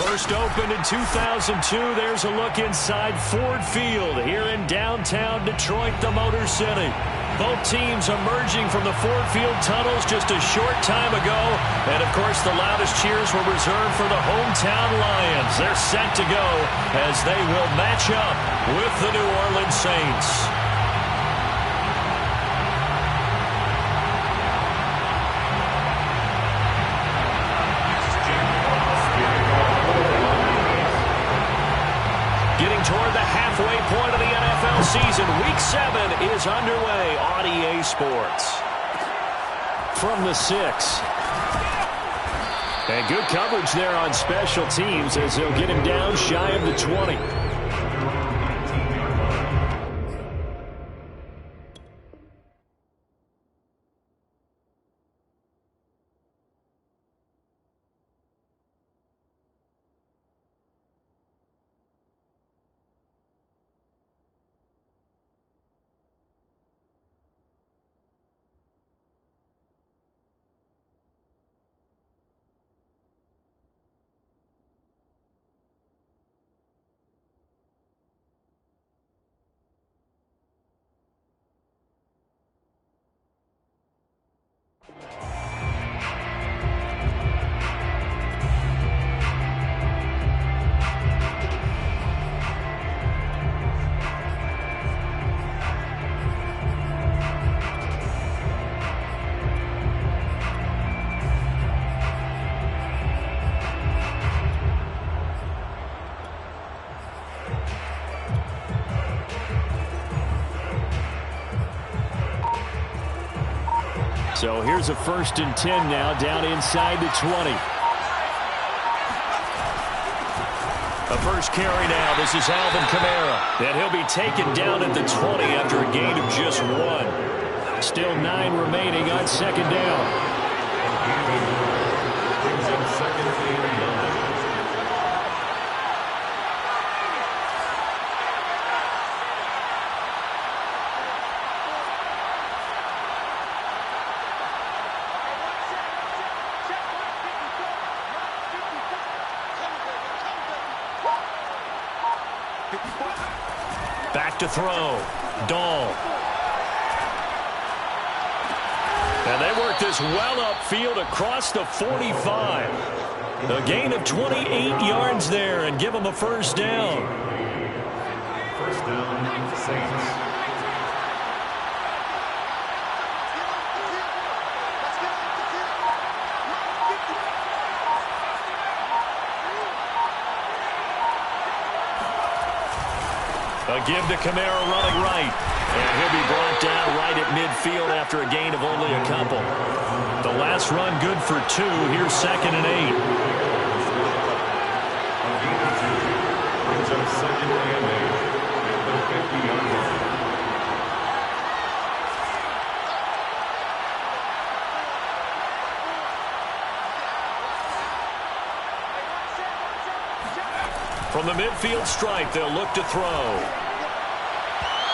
First opened in 2002, there's a look inside Ford Field here in downtown Detroit, the Motor City. Both teams emerging from the Ford Field tunnels just a short time ago. And, of course, the loudest cheers were reserved for the hometown Lions. They're set to go as they will match up with the New Orleans Saints. Toward the halfway point of the NFL season. Week 7 is underway on EA Sports. From the 6. And good coverage there on special teams as they'll get him down shy of the 20. So here's a 1st and 10 now, down inside the 20. A first carry now. This is Alvin Kamara. And he'll be taken down at the 20 after a gain of just 1. Still 9 remaining on 2nd down. Back to throw. Dahl. And they work this well upfield across the 45. A gain of 28 yards there and give them a first down. First down, Saints. A give to Kamara running right. And he'll be brought down right at midfield after a gain of only a couple. The last run good for 2. Here's 2nd and 8. Brings up 2nd and 8 at the 50-yard line. From the midfield stripe, they'll look to throw.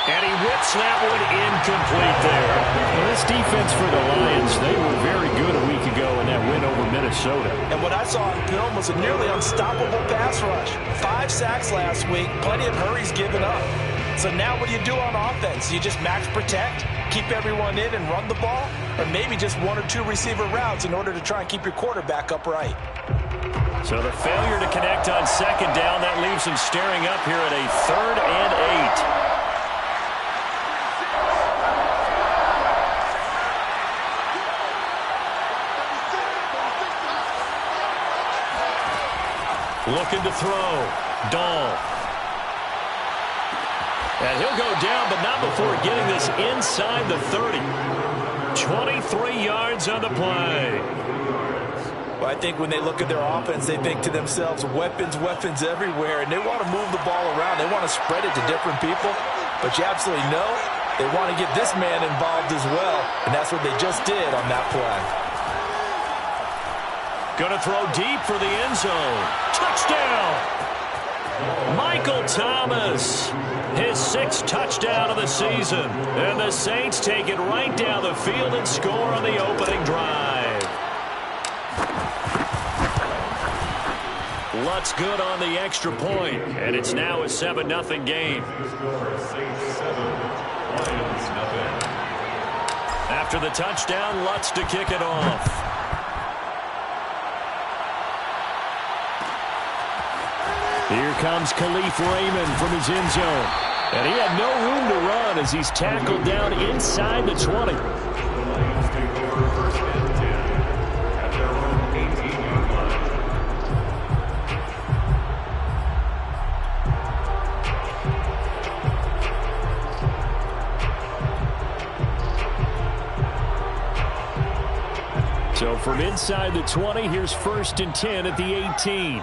And he whips that one incomplete there. Well, this defense for the Lions, they were very good a week ago in that win over Minnesota. And what I saw on film was a nearly unstoppable pass rush. 5 sacks last week, plenty of hurries given up. So now what do you do on offense? You just max protect, keep everyone in and run the ball? Or maybe just 1 or 2 receiver routes in order to try and keep your quarterback upright? So the failure to connect on 2nd down, that leaves him staring up here at a 3rd and 8. Looking to throw. Dahl. And he'll go down, but not before getting this inside the 30. 23 yards on the play. Well, I think when they look at their offense, they think to themselves, weapons, weapons everywhere, and they want to move the ball around. They want to spread it to different people, but you absolutely know they want to get this man involved as well, and that's what they just did on that play. Going to throw deep for the end zone. Touchdown! Michael Thomas, his 6th touchdown of the season. And the Saints take it right down the field and score on the opening drive. Lutz good on the extra point, and it's now a 7-0 game. After the touchdown, Lutz to kick it off. Here comes Khalif Raymond from his end zone. And he had no room to run as he's tackled down inside the 20. So from inside the 20, here's 1st and 10 at the 18.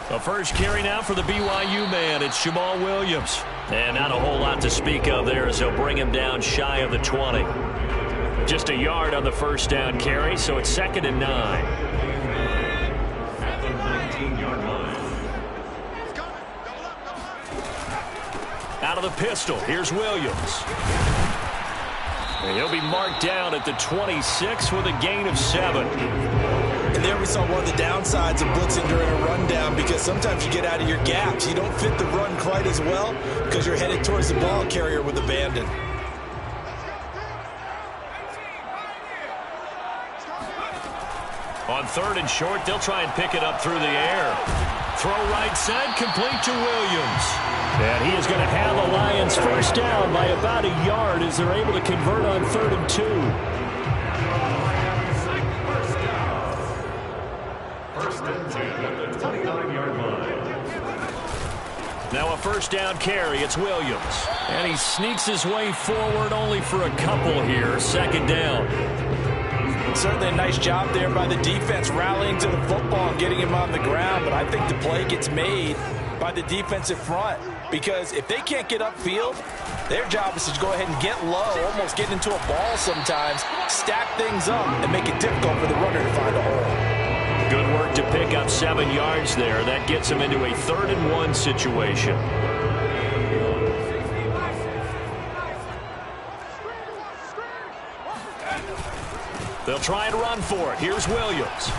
The first carry now for the BYU man. It's Jamal Williams. And not a whole lot to speak of there as they'll bring him down shy of the 20. Just a yard on the first down carry, so it's 2nd and 9. At the 19-yard line. Out of the pistol, here's Williams. And he'll be marked down at the 26 with a gain of 7. And there we saw one of the downsides of blitzing during a rundown, because sometimes you get out of your gaps. You don't fit the run quite as well because you're headed towards the ball carrier with abandon. On 3rd and short, they'll try and pick it up through the air. Throw right side, complete to Williams. And he is going to have the Lions first down by about a yard as they're able to convert on 3rd and 2. First and 10 at the 29-yard line. Now a first down carry. It's Williams. And he sneaks his way forward only for a couple here. 2nd down. Certainly a nice job there by the defense rallying to the football and getting him on the ground. But I think the play gets made by the defensive front, because if they can't get upfield, their job is to go ahead and get low, almost get into a ball sometimes, stack things up, and make it difficult for the runner to find a hole. Good work to pick up 7 yards there. That gets him into a 3rd and 1 situation. They'll try and run for it. Here's Williams.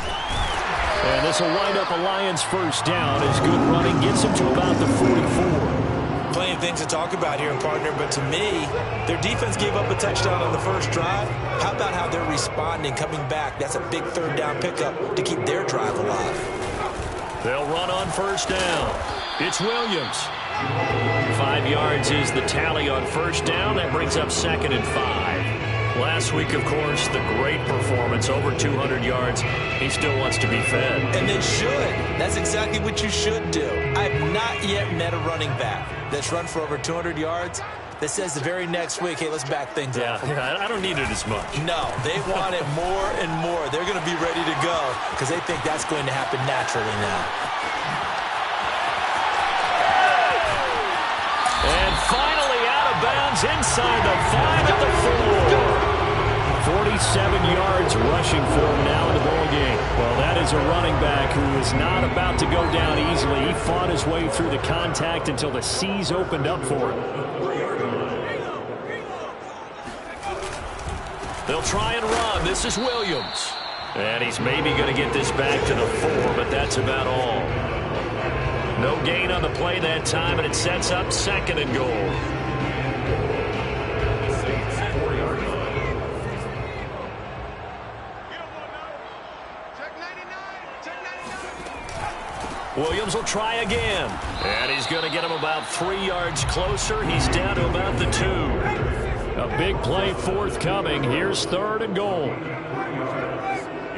And this will wind up a Lions first down as good running gets him to about the 44. Plenty of things to talk about here, partner, but to me, their defense gave up a touchdown on the first drive. How about how they're responding, coming back? That's a big 3rd down pickup to keep their drive alive. They'll run on first down. It's Williams. 5 yards is the tally on first down. That brings up 2nd and 5. Last week, of course, the great performance, over 200 yards. He still wants to be fed. And they should. That's exactly what you should do. I have not yet met a running back that's run for over 200 yards that says the very next week, hey, let's back things up. Yeah, I don't need it as much. No, they want it more and more. They're going to be ready to go because they think that's going to happen naturally now. And finally out of bounds inside the 5 at the 4. 47 yards rushing for him now in the ball game. Well, that is a running back who is not about to go down easily. He fought his way through the contact until the C's opened up for him. They'll try and run. This is Williams. And he's maybe going to get this back to the 4, but that's about all. No gain on the play that time, and it sets up 2nd and goal. Williams will try again. And he's going to get him about 3 yards closer. He's down to about the 2. A big play forthcoming. Here's 3rd and goal.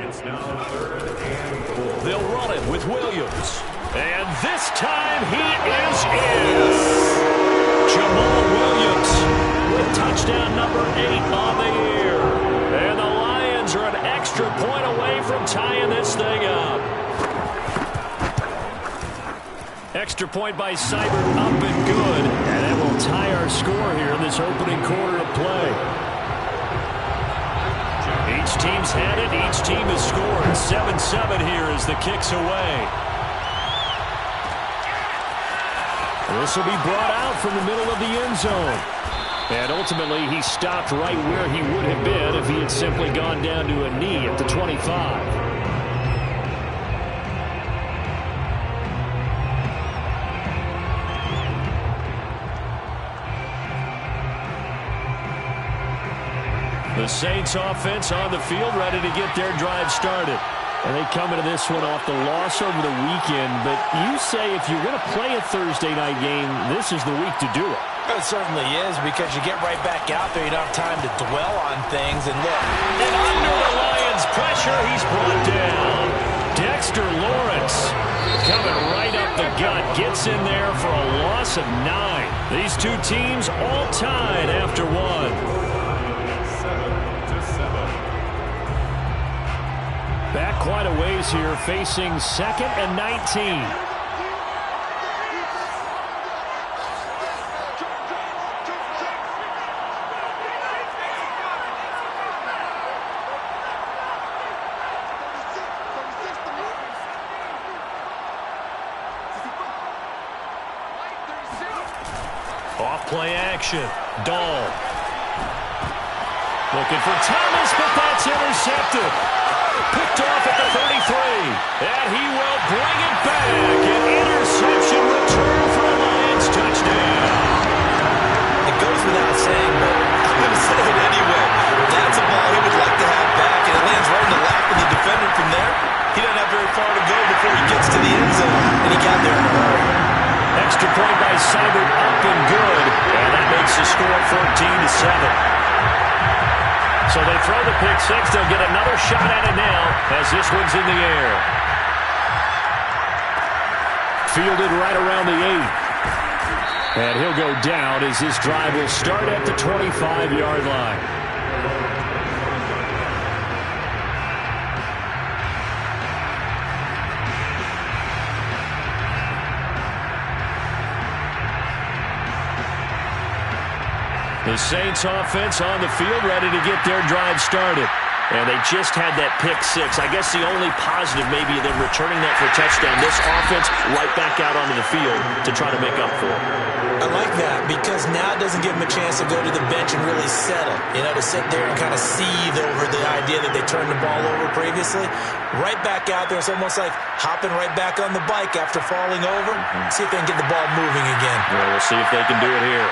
It's now 3rd and goal. They'll run it with Williams. And this time he is in. Jamal Williams with touchdown number 8 on the year. And the Lions are an extra point away from tying this thing up. Extra point by Seibert, up and good. And that will tie our score here in this opening quarter of play. Each team's had it. Each team has scored. 7-7 here as the kick's away. This will be brought out from the middle of the end zone. And ultimately, he stopped right where he would have been if he had simply gone down to a knee at the 25. The Saints offense on the field, ready to get their drive started. And they come into this one off the loss over the weekend. But you say if you're going to play a Thursday night game, this is the week to do it. It certainly is, because you get right back out there. You don't have time to dwell on things. And look. And under the Lions' pressure, he's brought down. Dexter Lawrence coming right up the gut. Gets in there for a loss of 9. These two teams all tied after one. Back quite a ways here, facing 2nd and 19. Off-play action. Dahl. Looking for Thomas, but that's intercepted. Picked off at the 33. And he will bring it back. An interception return for a Lions touchdown. It goes without saying, but I'm going to say it anyway. That's a ball he would like to have back, and it lands right in the lap of the defender from there. He doesn't have very far to go before he gets to the end zone, and he got there in a hurry. Extra point by Seibert, up and good. And that makes the score 14-7. So they throw the pick six. They'll get another shot at it now as this one's in the air. Fielded right around the 8. And he'll go down as this drive will start at the 25-yard line. The Saints offense on the field, ready to get their drive started. And they just had that pick six. I guess the only positive maybe them returning that for a touchdown. This offense right back out onto the field to try to make up for it. I like that, because now it doesn't give them a chance to go to the bench and really settle. You know, to sit there and kind of seethe over the idea that they turned the ball over previously. Right back out there. It's almost like hopping right back on the bike after falling over. See if they can get the ball moving again. Well, we'll see if they can do it here.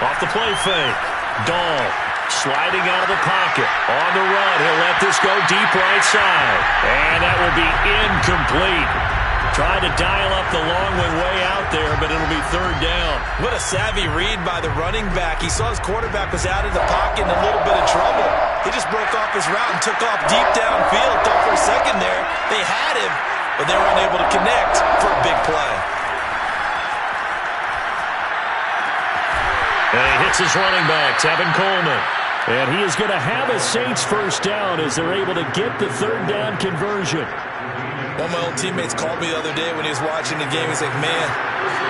Off the play fake. Dahl sliding out of the pocket. On the run. He'll let this go deep right side. And that will be incomplete. Trying to dial up the long way out there, but it'll be third down. What a savvy read by the running back. He saw his quarterback was out of the pocket in a little bit of trouble. He just broke off his route and took off deep downfield. Thought for a second there they had him, but they were unable to connect for a big play. And he hits his running back, Tevin Coleman. And he is going to have a Saints first down as they're able to get the third down conversion. One of my old teammates called me the other day when he was watching the game. He's like, man,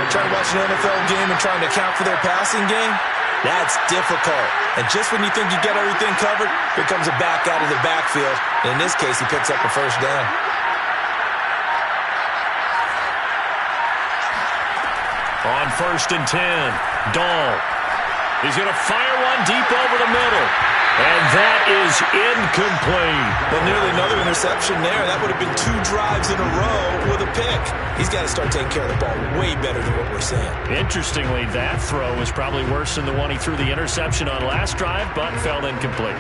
trying to watch an NFL game and trying to account for their passing game, that's difficult. And just when you think you get everything covered, here comes a back out of the backfield. And in this case, he picks up a first down. On 1st and 10, Dahl. He's going to fire one deep over the middle. And that is incomplete. Well, nearly another interception there. That would have been 2 drives in a row with a pick. He's got to start taking care of the ball way better than what we're seeing. Interestingly, that throw was probably worse than the one he threw the interception on last drive, but fell incomplete.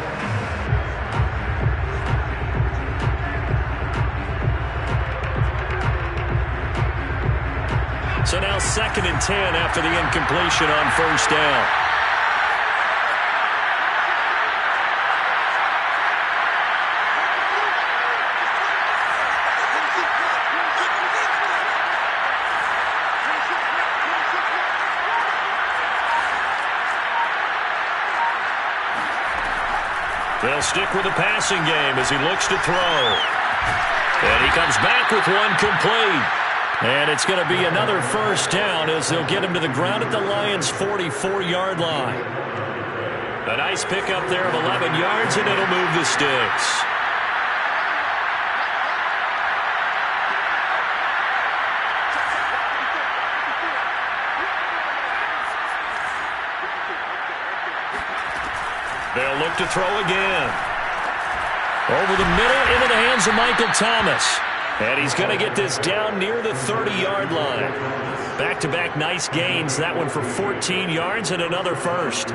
So now 2nd and 10 after the incompletion on first down. They'll stick with the passing game as he looks to throw. And he comes back with one complete. And it's going to be another first down as they'll get him to the ground at the Lions' 44-yard line. A nice pickup there of 11 yards, and it'll move the sticks. They'll look to throw again. Over the middle, into the hands of Michael Thomas. And he's going to get this down near the 30-yard line. Back-to-back nice gains. That one for 14 yards and another first.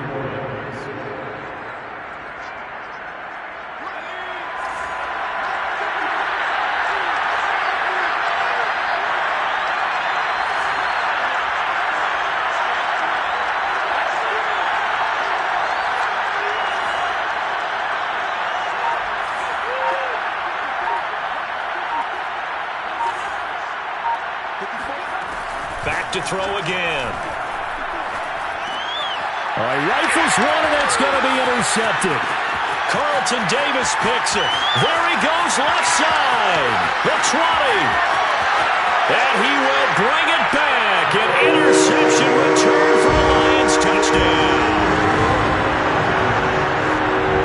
Back to throw again. All right, rifles one, and that's going to be intercepted. Carlton Davis picks it. There he goes, left side. The 20. And he will bring it back. An interception return for a Lions touchdown.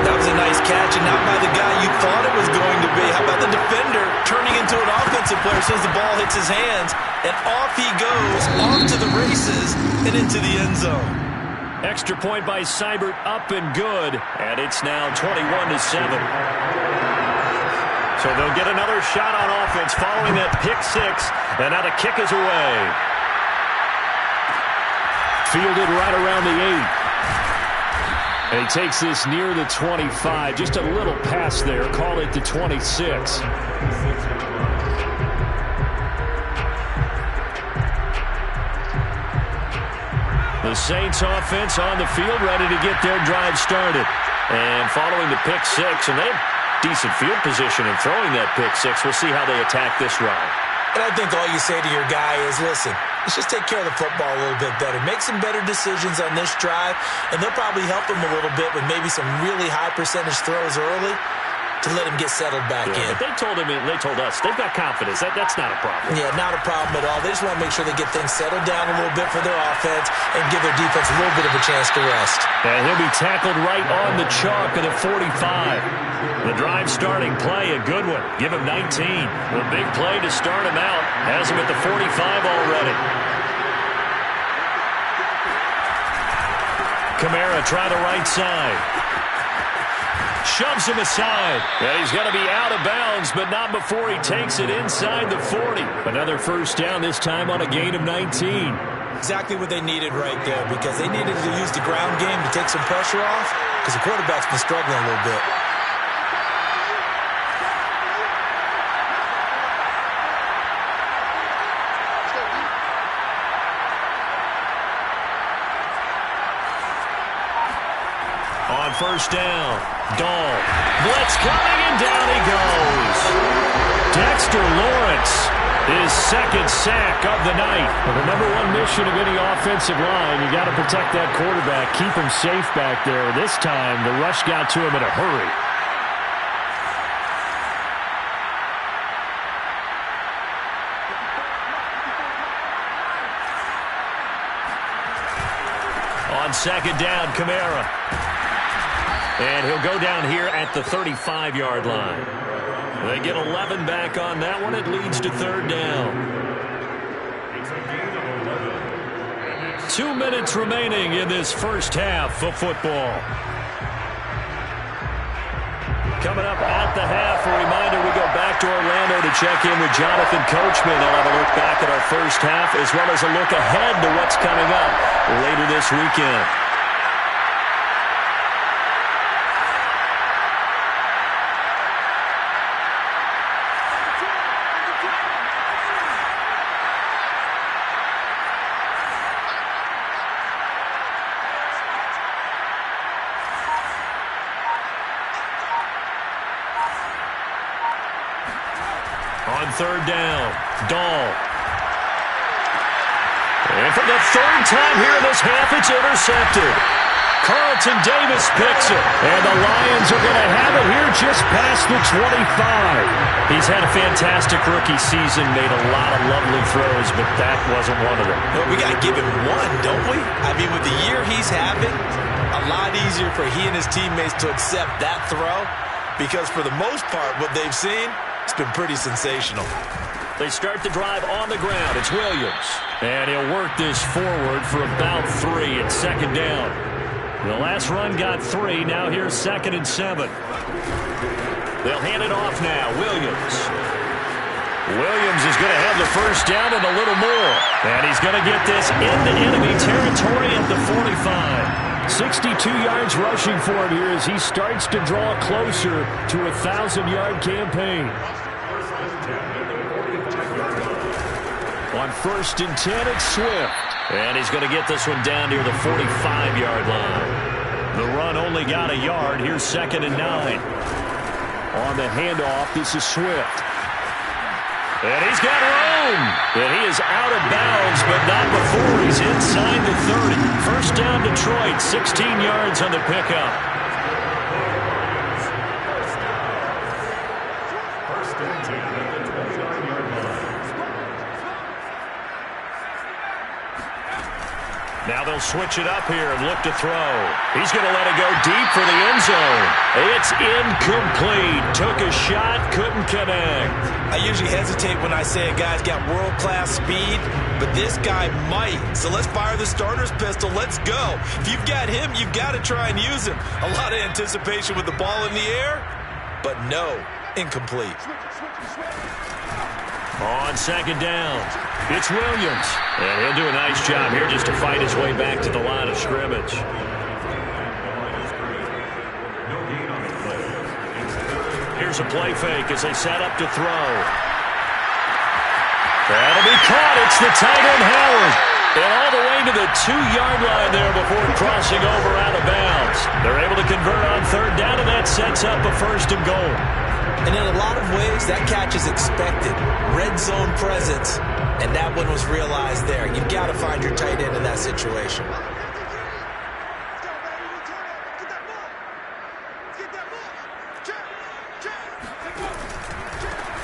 That was a nice catch, and not by the guy you thought it was going to be. How about the defender turning into an offensive player as soon as the ball hits his hands, and off he goes, off to the races, and into the end zone. Extra point by Seibert, up and good, and it's now 21-7. So they'll get another shot on offense following that pick six, and now the kick is away. Fielded right around the 8. And he takes this near the 25. Just a little pass there. Call it the 26. The Saints offense on the field, ready to get their drive started. And following the pick six, and they have decent field position in throwing that pick six. We'll see how they attack this ride. And I think all you say to your guy is, listen, let's just take care of the football a little bit better. Make some better decisions on this drive, and they'll probably help him a little bit with maybe some really high percentage throws early to let him get settled back in. But they told us, they've got confidence. That's not a problem. Yeah, not a problem at all. They just want to make sure they get things settled down a little bit for their offense and give their defense a little bit of a chance to rest. And he'll be tackled right on the chalk at the 45. The drive starting play, a good one. Give him 19. The big play to start him out. Has him at the 45 already. Kamara try the right side. Shoves him aside. And he's going to be out of bounds, but not before he takes it inside the 40. Another first down, this time on a gain of 19. Exactly what they needed right there, because they needed to use the ground game to take some pressure off, because the quarterback's been struggling a little bit. On first down, Dahl. Blitz coming, and down he goes. Dexter Lawrence, his second sack of the night. Well, the number one mission of any offensive line, you got to protect that quarterback, keep him safe back there. This time, the rush got to him in a hurry. On second down, Kamara. And he'll go down here at the 35-yard line. They get 11 back on that one. It leads to third down. 2 minutes remaining in this first half of football. Coming up at the half, a reminder, we go back to Orlando to check in with Jonathan Coachman. They'll have a look back at our first half, as well as a look ahead to what's coming up later this weekend. On third down, Dahl. And for the third time here in this half, it's intercepted. Carlton Davis picks it. And the Lions are going to have it here just past the 25. He's had a fantastic rookie season, made a lot of lovely throws, but that wasn't one of them. Well, we got to give him one, don't we? I mean, with the year he's having, a lot easier for he and his teammates to accept that throw, because for the most part, what they've seen, it's been pretty sensational. They start the drive on the ground. It's Williams. And he'll work this forward for about 3 at second down. The last run got 3. Now here's 2nd and 7. They'll hand it off now. Williams. Williams is going to have the first down and a little more. And he's going to get this into enemy territory at the 45. 62 yards rushing for him here as he starts to draw closer to a 1,000-yard campaign. On 1st and 10, it's Swift. And he's going to get this one down near the 45-yard line. The run only got a yard. Here's 2nd and 9. On the handoff, this is Swift. And he's got room. And he is out of bounds, but not before he's inside the 30. First down, Detroit, 16 yards on the pickup. Now they'll switch it up here and look to throw. He's going to let it go deep for the end zone. It's incomplete. Took a shot, couldn't connect. I usually hesitate when I say a guy's got world-class speed, but this guy might. So let's fire the starter's pistol. Let's go. If you've got him, you've got to try and use him. A lot of anticipation with the ball in the air, but no, incomplete. On 2nd down, it's Williams. And he'll do a nice job here just to fight his way back to the line of scrimmage. Here's a play fake as they set up to throw. That'll be caught. It's the tight end, Howard. And all the way to the 2-yard line there before crossing over out of bounds. They're able to convert on 3rd down, and that sets up a 1st and goal. And in a lot of ways, that catch is expected. Red zone presence, and that one was realized there. You've got to find your tight end in that situation.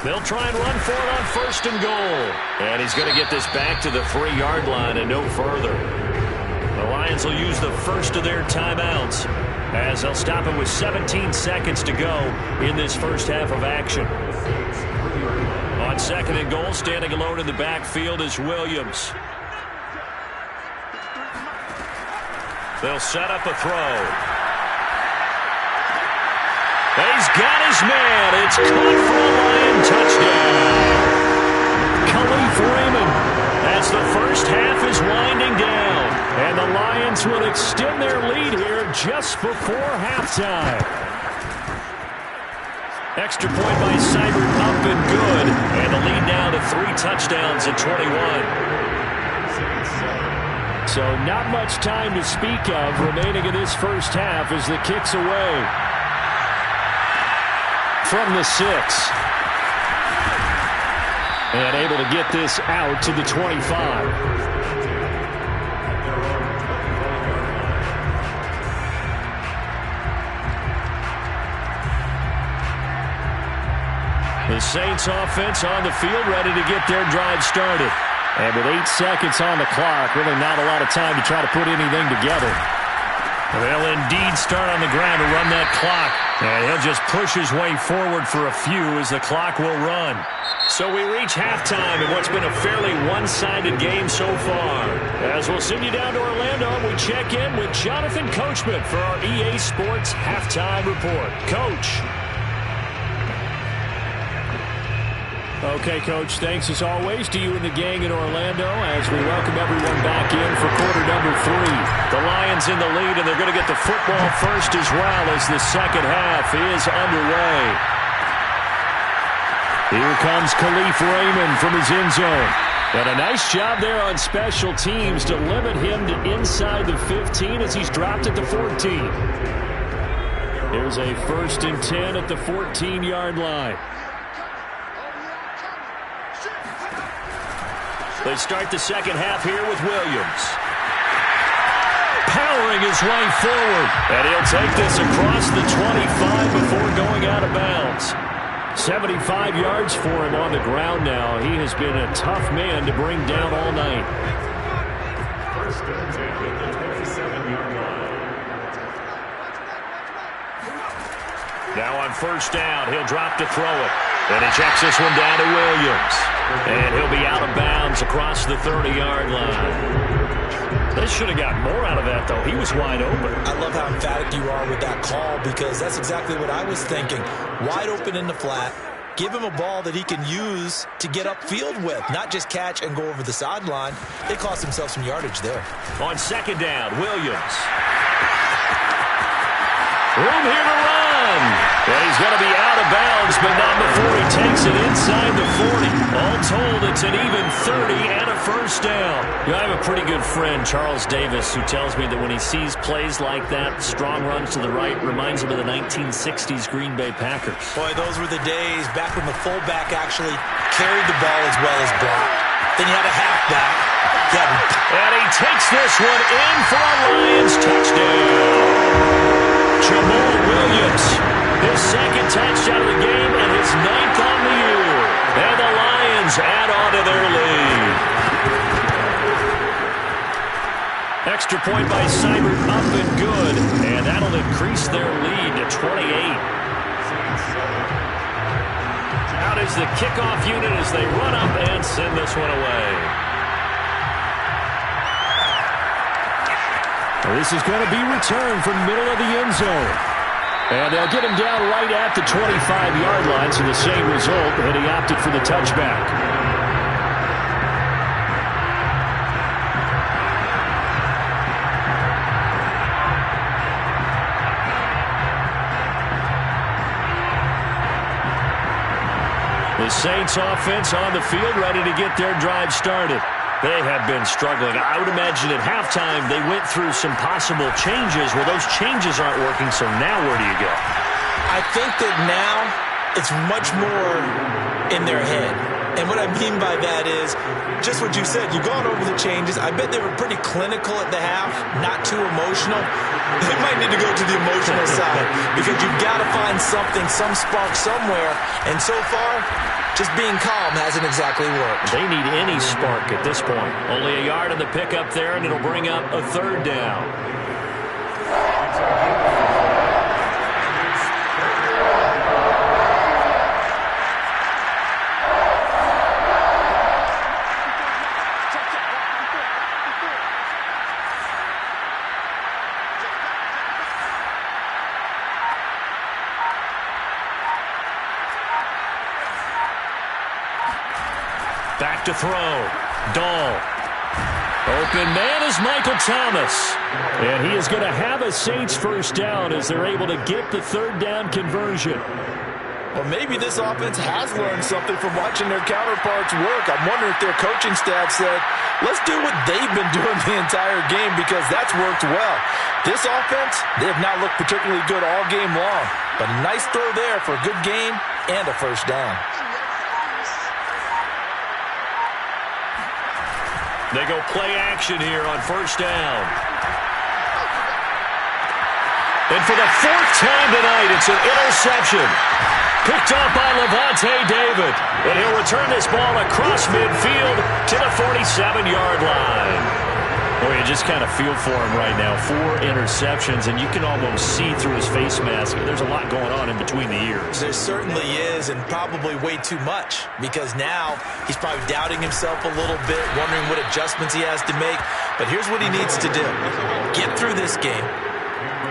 They'll try and run for it on 1st and goal. And he's going to get this back to the 3-yard line and no further. The Lions will use the first of their timeouts, as they'll stop it with 17 seconds to go in this first half of action. On 2nd and goal, standing alone in the backfield is Williams. They'll set up a throw. He's got his man. It's caught for a Lion touchdown. Khalif Raymond, as the first half is winding down. And the Lions will extend their lead here just before halftime. Extra point by Seibert up and good. And the lead now to 3 touchdowns at 21. So not much time to speak of remaining in this first half as the kick's away. From the 6. And able to get this out to the 25. The Saints offense on the field, ready to get their drive started. And with 8 seconds on the clock, really not a lot of time to try to put anything together. They'll indeed start on the ground to run that clock. And he'll just push his way forward for a few as the clock will run. So we reach halftime in what's been a fairly one-sided game so far. As we'll send you down to Orlando, we check in with Jonathan Coachman for our EA Sports Halftime Report. Coach. Okay, Coach, thanks as always to you and the gang in Orlando as we welcome everyone back in for quarter number 3. The Lions in the lead, and they're going to get the football first as well as the second half is underway. Here comes Khalif Raymond from his end zone. And a nice job there on special teams to limit him to inside the 15 as he's dropped at the 14. Here's a 1st and 10 at the 14-yard line. They start the second half here with Williams. Powering his way forward. And he'll take this across the 25 before going out of bounds. 75 yards for him on the ground now. He has been a tough man to bring down all night. First and 10 at the 27-yard line. Now on 1st down, he'll drop to throw it. And he checks this one down to Williams. And he'll be out of bounds across the 30-yard line. They should have got more out of that, though. He was wide open. I love how emphatic you are with that call because that's exactly what I was thinking. Wide open in the flat. Give him a ball that he can use to get upfield with, not just catch and go over the sideline. They cost themselves some yardage there. On second down, Williams. Room here to run. And he's going to be out of bounds, but not before he takes it inside the 40. All told, it's an even 30 and a first down. I have a pretty good friend, Charles Davis, who tells me that when he sees plays like that, strong runs to the right, reminds him of the 1960s Green Bay Packers. Boy, those were the days back when the fullback actually carried the ball as well as blocked. Then you had a halfback. And he takes this one in for a Lions touchdown. Jamal Williams, his second touchdown of the game and his 9th on the year. And the Lions add on to their lead. Extra point by Seibert up and good. And that'll increase their lead to 28. Out is the kickoff unit as they run up and send this one away. This is going to be returned from middle of the end zone. And they'll get him down right at the 25-yard line, so the same result, and he opted for the touchback. The Saints offense on the field, ready to get their drive started. They have been struggling. I would imagine at halftime they went through some possible changes. Well, those changes aren't working, so now where do you go? I think that now it's much more in their head. And what I mean by that is just what you said. You've gone over the changes. I bet they were pretty clinical at the half, not too emotional. They might need to go to the emotional side because you've got to find something, some spark somewhere. And so far, just being calm hasn't exactly worked. They need any spark at this point. Only a yard on the pickup there, and it'll bring up a third down. Back to throw. Dahl. Open man is Michael Thomas. And he is going to have a Saints first down as they're able to get the third down conversion. Well, maybe this offense has learned something from watching their counterparts work. I'm wondering if their coaching staff said, let's do what they've been doing the entire game because that's worked well. This offense, they have not looked particularly good all game long. But a nice throw there for a good game and a first down. They go play action here on first down. And for the fourth time tonight, it's an interception. Picked up by Lavonte David. And he'll return this ball across midfield to the 47-yard line. Boy, you just kind of feel for him right now. 4 interceptions, and you can almost see through his face mask. There's a lot going on in between the ears. There certainly is, and probably way too much, because now he's probably doubting himself a little bit, wondering what adjustments he has to make. But here's what he needs to do. Get through this game.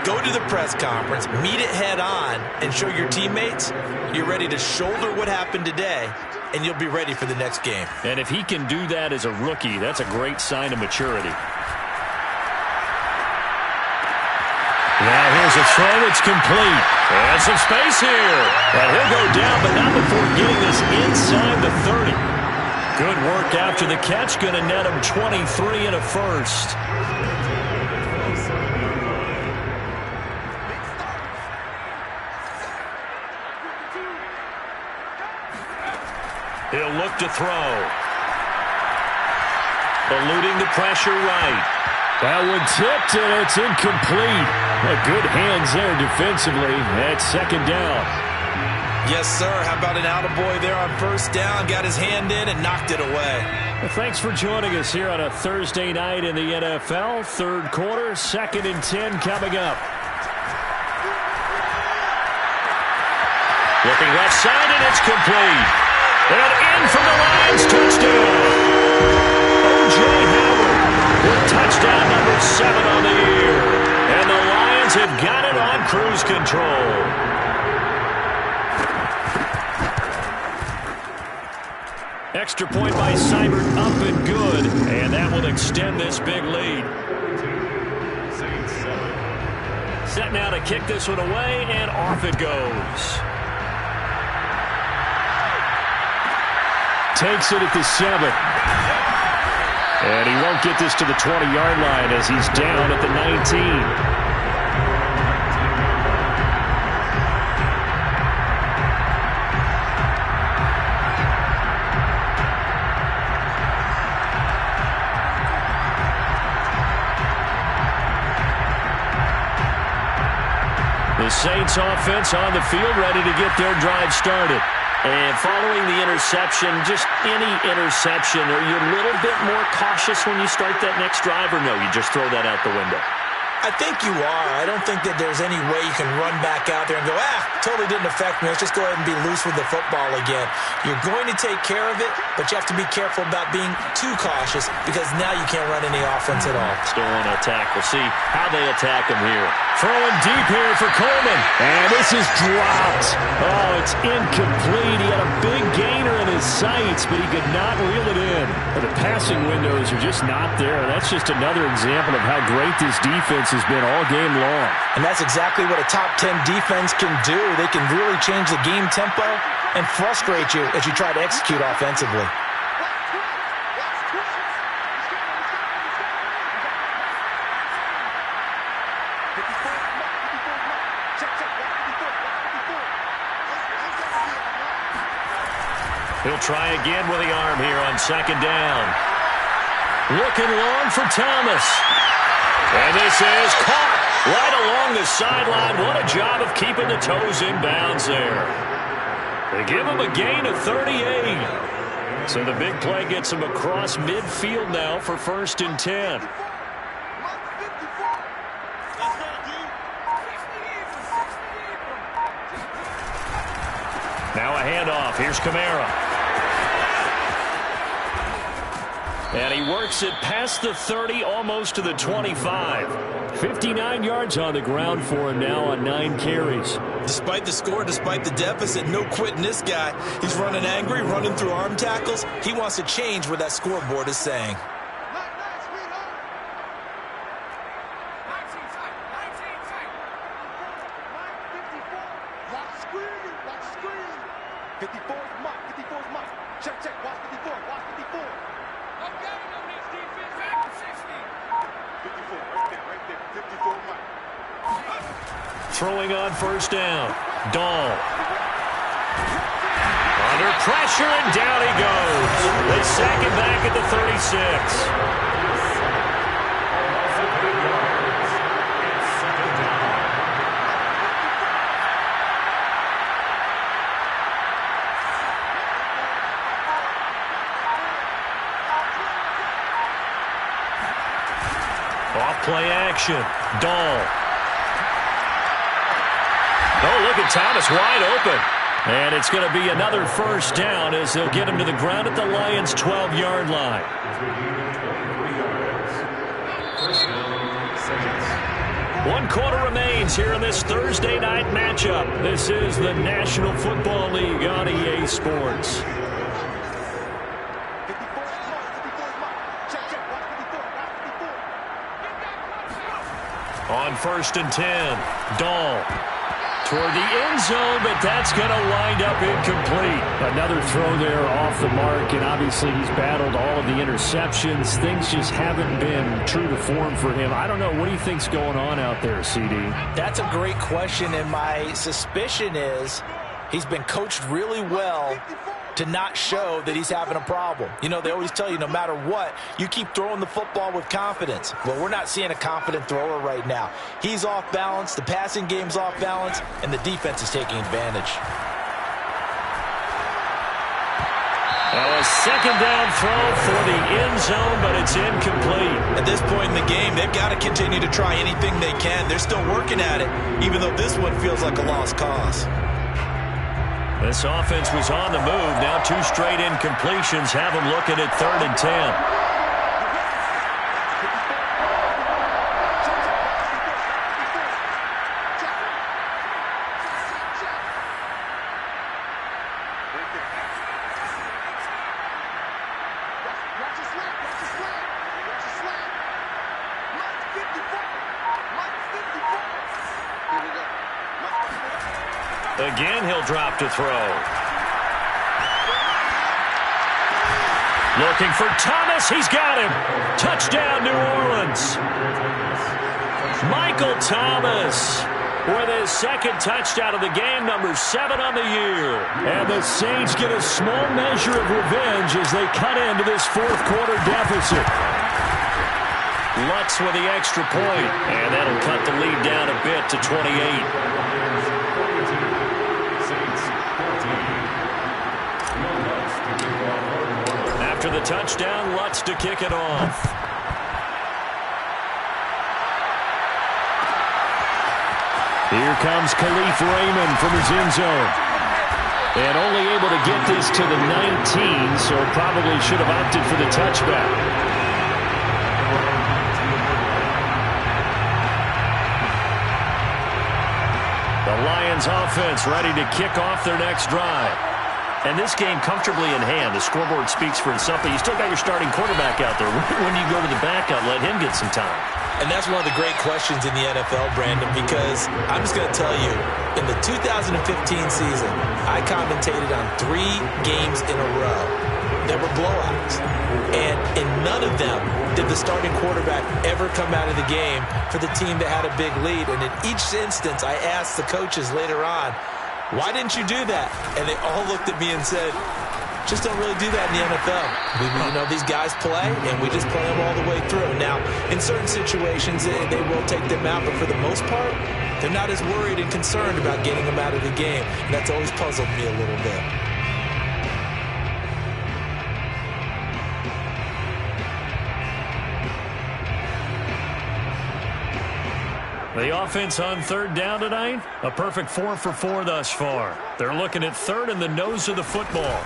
Go to the press conference, meet it head on, and show your teammates you're ready to shoulder what happened today, and you'll be ready for the next game. And if he can do that as a rookie, that's a great sign of maturity. Now here's a throw. It's complete. And some space here. And he'll go down, but not before getting this inside the 30. Good work after the catch. Going to net him 23 and a first. He'll look to throw. Eluding the pressure right. That one tipped, and it's incomplete. Good hands there defensively. That's second down. Yes, sir. How about an attaboy there on first down? Got his hand in and knocked it away. Well, thanks for joining us here on a Thursday night in the NFL. Third quarter, 2nd and 10 coming up. Looking left side, and it's complete. And in for the Lions touchdown. O.J. Howard with touchdown number 7 on the year. And the Lions have got it on cruise control. Extra point by Seibert, up and good. And that will extend this big lead. Set now to kick this one away, and off it goes. Takes it at the 7. And he won't get this to the 20-yard line as he's down at the 19. The Saints offense on the field, ready to get their drive started. And following the interception, just any interception, are you a little bit more cautious when you start that next drive, or no, you just throw that out the window? I think you are. I don't think that there's any way you can run back out there and go, totally didn't affect me. Let's just go ahead and be loose with the football again. You're going to take care of it, but you have to be careful about being too cautious because now you can't run any offense at all. Still want to attack. We'll see how they attack him here. Throwing deep here for Coleman. And this is dropped. Oh, it's incomplete. He had a big gainer in his sights, but he could not reel it in. The passing windows are just not there. That's just another example of how great this defense has been all game long. And that's exactly what a top 10 defense can do. They can really change the game tempo and frustrate you as you try to execute offensively. He'll try again with the arm here on second down. Looking long for Thomas. And this is caught right along the sideline. What a job of keeping the toes in bounds there. They give him a gain of 38. So the big play gets him across midfield now for 1st and 10. Now a handoff. Here's Kamara. And he works it past the 30, almost to the 25. 59 yards on the ground for him now on 9 carries. Despite the score, despite the deficit, no quitting this guy. He's running angry, running through arm tackles. He wants to change what that scoreboard is saying. Throwing on 1st down. Dahl. Under pressure, and down he goes. They sack him back at the 36. Off play action. Dahl. Oh, look at Thomas wide open. And it's going to be another 1st down as they'll get him to the ground at the Lions' 12-yard line. One quarter remains here in this Thursday night matchup. This is the National Football League on EA Sports. On 1st and 10, Dahl. Toward the end zone, but that's going to wind up incomplete. Another throw there off the mark, and obviously he's battled all of the interceptions. Things just haven't been true to form for him. I don't know. What do you think's going on out there, CD? That's a great question, and my suspicion is he's been coached really well to not show that he's having a problem. You know, they always tell you no matter what, you keep throwing the football with confidence. Well, we're not seeing a confident thrower right now. He's off balance, the passing game's off balance, and the defense is taking advantage. Well, a second down throw for the end zone, but it's incomplete. At this point in the game, they've got to continue to try anything they can. They're still working at it, even though this one feels like a lost cause. This offense was on the move. Now 2 straight incompletions have them looking at 3rd and 10. Again, he'll drop to throw. Looking for Thomas. He's got him. Touchdown, New Orleans. Michael Thomas with his second touchdown of the game, number 7 on the year. And the Saints get a small measure of revenge as they cut into this fourth-quarter deficit. Lutz with the extra point, and that'll cut the lead down a bit to 28. After the touchdown, Lutz to kick it off. Here comes Khalif Raymond from his end zone. And only able to get this to the 19, so probably should have opted for the touchback. The Lions offense ready to kick off their next drive. And this game comfortably in hand. The scoreboard speaks for itself, but you still got your starting quarterback out there. When do you go to the backup, let him get some time? And that's one of the great questions in the NFL, Brandon, because I'm just going to tell you, in the 2015 season, I commentated on 3 games in a row that were blowouts. And in none of them did the starting quarterback ever come out of the game for the team that had a big lead. And in each instance, I asked the coaches later on, why didn't you do that? And they all looked at me and said, just don't really do that in the NFL. These guys play, and we just play them all the way through. Now, in certain situations, they will take them out, but for the most part, they're not as worried and concerned about getting them out of the game. And that's always puzzled me a little bit. The offense on third down tonight, a perfect 4 for 4 thus far. They're looking at third in the nose of the football.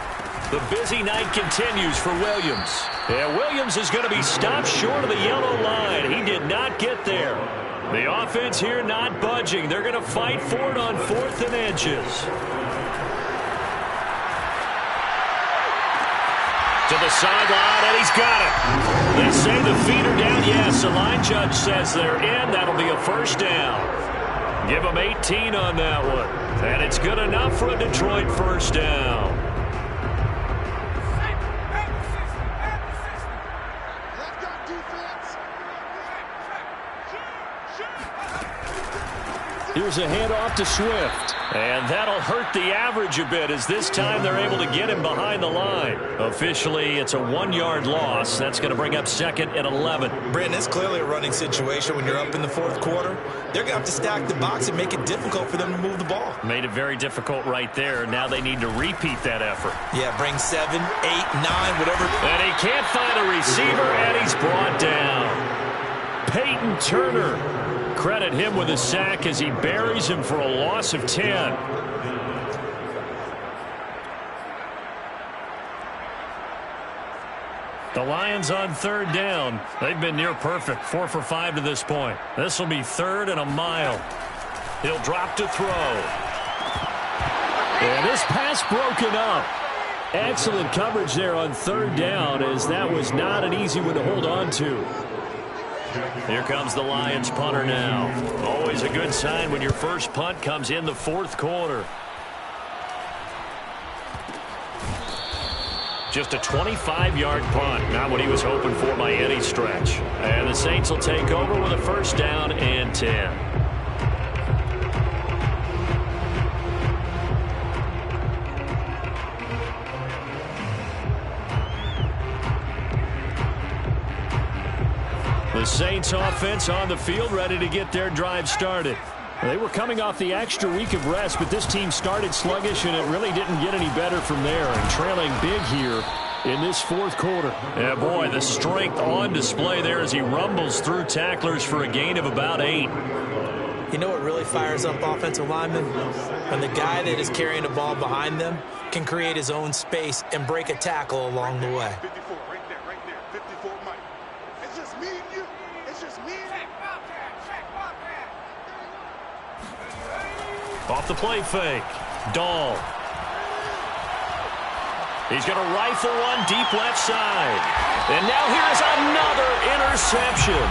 The busy night continues for Williams. Yeah, Williams is going to be stopped short of the yellow line. He did not get there. The offense here not budging. They're going to fight for it on 4th and inches. To the sideline, and he's got it. They say the feet are down. Yes, the line judge says they're in. That'll be a first down. Give them 18 on that one. And it's good enough for a Detroit first down. Here's a handoff to Swift. And that'll hurt the average a bit as this time they're able to get him behind the line. Officially, it's a 1-yard loss. That's going to bring up 2nd and 11. Brandon, it's clearly a running situation when you're up in the 4th quarter. They're going to have to stack the box and make it difficult for them to move the ball. Made it very difficult right there. Now they need to repeat that effort. Yeah, bring 7, 8, 9, whatever. And he can't find a receiver, and he's brought down. Peyton Turner. Credit him with a sack as he buries him for a loss of 10. The Lions on third down. They've been near perfect. 4 for 5 to this point. This will be 3rd and a mile. He'll drop to throw. And this pass broken up. Excellent coverage there on third down, as that was not an easy one to hold on to. Here comes the Lions punter now. Always a good sign when your first punt comes in the 4th quarter. Just a 25-yard punt. Not what he was hoping for by any stretch. And the Saints will take over with a first down and 10. The Saints offense on the field ready to get their drive started. They were coming off the extra week of rest, but this team started sluggish, and it really didn't get any better from there. And trailing big here in this 4th quarter. Yeah, boy, the strength on display there as he rumbles through tacklers for a gain of about 8. You know what really fires up offensive linemen? When the guy that is carrying the ball behind them can create his own space and break a tackle along the way. 54, right there, 54, Mike. It's just me and you. It's just me and you. Off the play fake. Dahl. He's going to rifle one deep left side. And now here's another interception.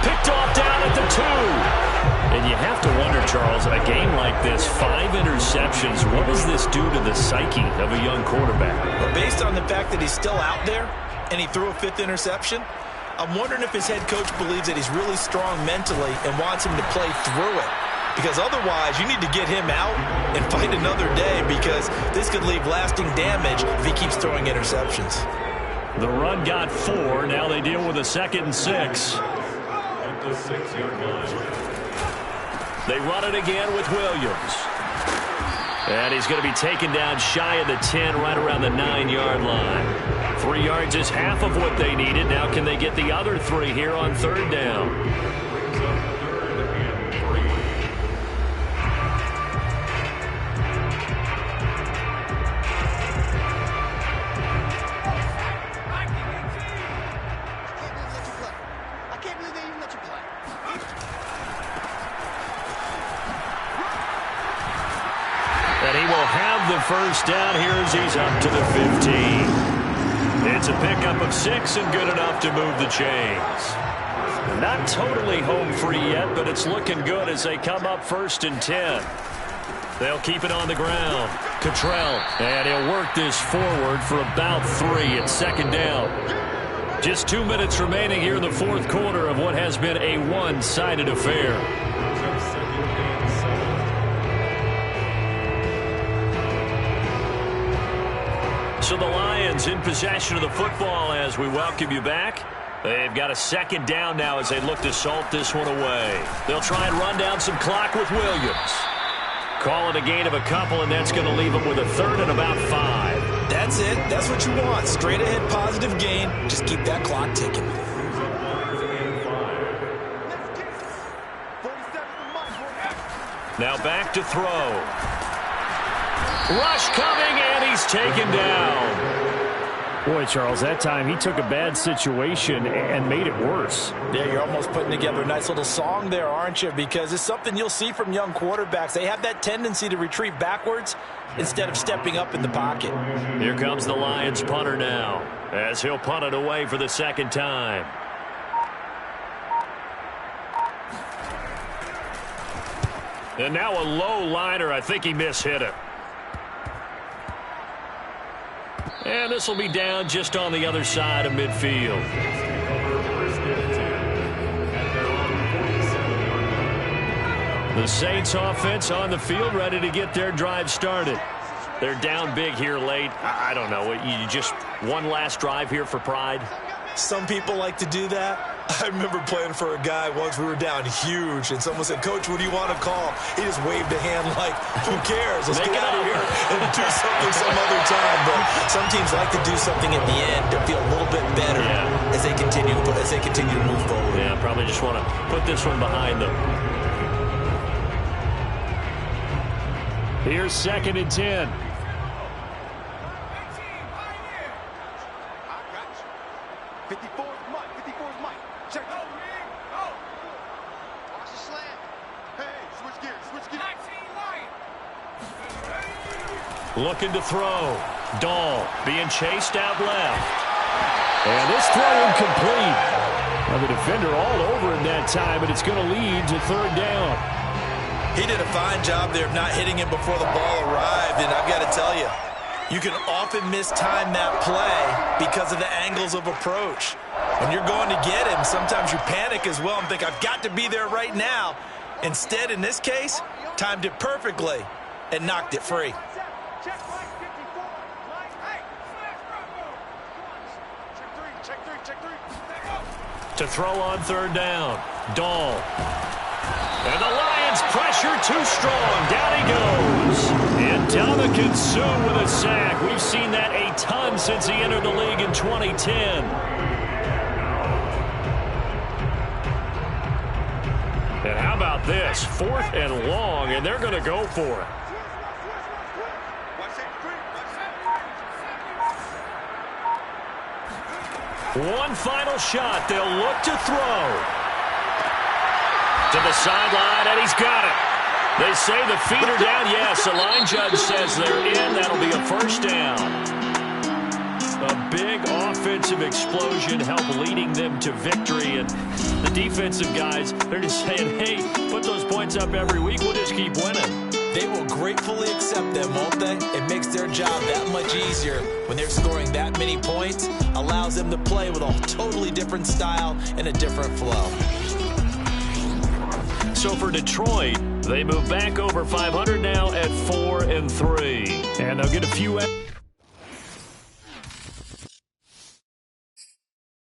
Picked off down at the 2. And you have to wonder, Charles, a game like this, 5 interceptions, what does this do to the psyche of a young quarterback? Well, based on the fact that he's still out there and he threw a 5th interception, I'm wondering if his head coach believes that he's really strong mentally and wants him to play through it. Because otherwise, you need to get him out and fight another day, because this could leave lasting damage if he keeps throwing interceptions. The run got 4. Now they deal with a 2nd and 6. At the 6-yard line. They run it again with Williams. And he's going to be taken down shy of the 10, right around the 9-yard line. 3 yards is half of what they needed. Now can they get the other 3 here on 3rd down? And he will have the first down here as he's up to the 15. It's a pickup of 6 and good enough to move the chains. Not totally home free yet, but it's looking good as they come up 1st and 10. They'll keep it on the ground. Cottrell, and he'll work this forward for about 3 at 2nd down. Just 2 minutes remaining here in the 4th quarter of what has been a one-sided affair. So the Lions in possession of the football as we welcome you back. They've got a 2nd down now as they look to salt this one away. They'll try and run down some clock with Williams. Call it a gain of a couple, and that's going to leave them with a 3rd and about 5. That's it. That's what you want. Straight ahead positive gain. Just keep that clock ticking. Now back to throw. Rush coming, and he's taken down. Boy, Charles, that time he took a bad situation and made it worse. Yeah, you're almost putting together a nice little song there, aren't you? Because it's something you'll see from young quarterbacks. They have that tendency to retreat backwards instead of stepping up in the pocket. Here comes the Lions punter now as he'll punt it away for the 2nd time. And now a low liner. I think he mishit it. And this will be down just on the other side of midfield. The Saints offense on the field, ready to get their drive started. They're down big here late. I don't know. You just one last drive here for pride? Some people like to do that. I remember playing for a guy once. We were down huge, and someone said, "Coach, what do you want to call?" He just waved a hand like, "Who cares? Let's get out of here and do something some other time." But some teams like to do something at the end to feel a little bit better as they continue to move forward. Yeah, probably just want to put this one behind them. Here's 2nd and 10. Looking to throw. Dahl being chased out left. And this throw incomplete. Well, the defender all over him that time, but it's going to lead to 3rd down. He did a fine job there of not hitting him before the ball arrived, and I've got to tell you, you can often mistime that play because of the angles of approach. When you're going to get him, sometimes you panic as well and think, I've got to be there right now. Instead, in this case, timed it perfectly and knocked it free. To throw on 3rd down. Dahl. And the Lions pressure too strong. Down he goes. And Ndamukong Suh with a sack. We've seen that a ton since he entered the league in 2010. And how about this? 4th and long, and they're going to go for it. One final shot. They'll look to throw. To the sideline, and he's got it. They say the feet are down. Yes, the line judge says they're in. That'll be a 1st down. A big offensive explosion help leading them to victory. And the defensive guys, they're just saying, hey, put those points up every week. We'll just keep winning. They will gratefully accept them, won't they? It makes their job that much easier when they're scoring that many points. Allows them to play with a totally different style and a different flow. So for Detroit, they move back over 500 now at 4-3. And they'll get a few